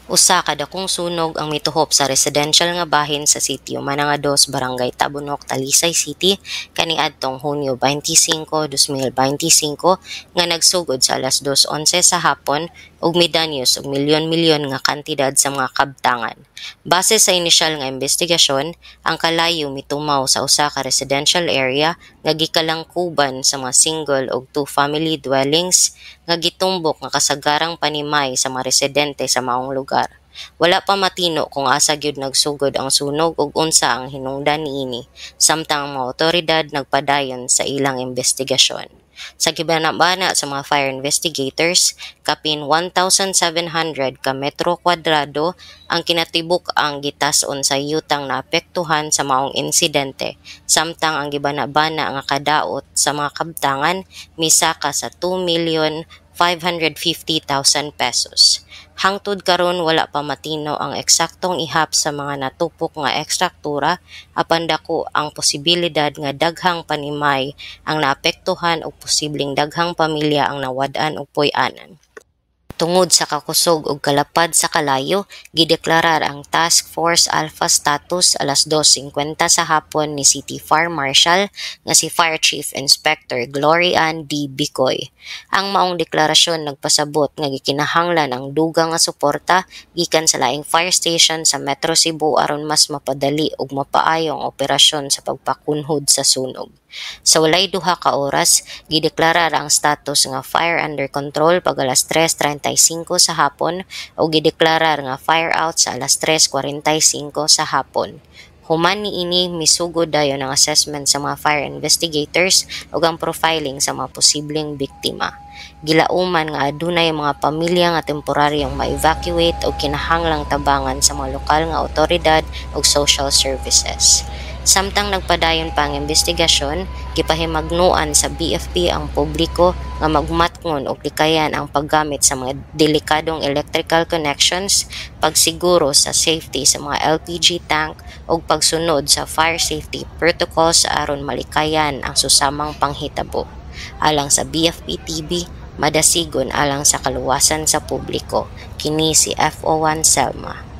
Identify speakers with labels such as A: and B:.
A: Usa ka dakong sunog ang mituhop sa residential nga bahin sa sitio Manangados, Barangay Tabunok, Talisay City kaniadtong Hunyo 25, 2025 nga nagsugod sa alas 2:11 sa hapon ug midanyos og milyon-milyon nga kantidad sa mga kabtangan. Base sa inisyal nga investigasyon, ang kalayo mitumaw sa usa ka residential area nga gikalangkuban sa mga single ug two-family dwellings nga gitumbok nga kasagarang panimay sa mga residente sa maong lugar. Wala pa matino kung asa gyud nagsugod ang sunog ug unsa ang hinungdan niini, samtang ang mga otoridad nagpadayon sa ilang investigasyon. Sa gibana-bana sa mga fire investigators, kapin 1,700 ka metro kwadrado ang kinatibuk ang gitas-on sa yutang naapektuhan sa maong insidente, samtang ang gibana-bana nga kadaot sa mga kabtangan misaka sa 2,550,000 pesos. Hangtod karon wala pa matino ang eksaktong ihap sa mga natupok nga ekstruktura apan dako ang posibilidad nga daghang panimay ang naapektuhan ug posibleng daghang pamilya ang nawad-an og puy-anan. Tungod sa kakusog ug kalapad sa kalayo, gideklarar ang Task Force Alpha status alas 2:50 sa hapon ni City Fire Marshal nga si Fire Chief Inspector Glory Ann D. Bicoy. Ang maong deklarasyon nagpasabot nga gikinahanglan ang dugang nga suporta gikan sa laing fire station sa Metro Cebu aron mas mapadali ug mapaayo ang operasyon sa pagpakunhod sa sunog. Sa walay duha ka oras, gideklarar ang status nga fire under control pag alas 3:35 sa hapon o gideklarar nga fire out sa alas 3:45 sa hapon. Human niini misugod dayon ang assessment sa mga fire investigators ug ang profiling sa mga posibleng biktima. Gilauman nga adunay mga pamilya nga temporaryong ma-evacuate o kinahanglang tabangan sa mga lokal nga otoridad ug social services. Samtang nagpadayon pa ang investigasyon, gipahimagnuan sa BFP ang publiko nga magmatngon og likayan ang paggamit sa mga delikadong electrical connections, pagsiguro sa safety sa mga LPG tank ug pagsunod sa fire safety protocols aron malikayan ang susamang panghitabo. Alang sa BFP TV, madasigon alang sa kaluwasan sa publiko. Kini si FO1 Selma.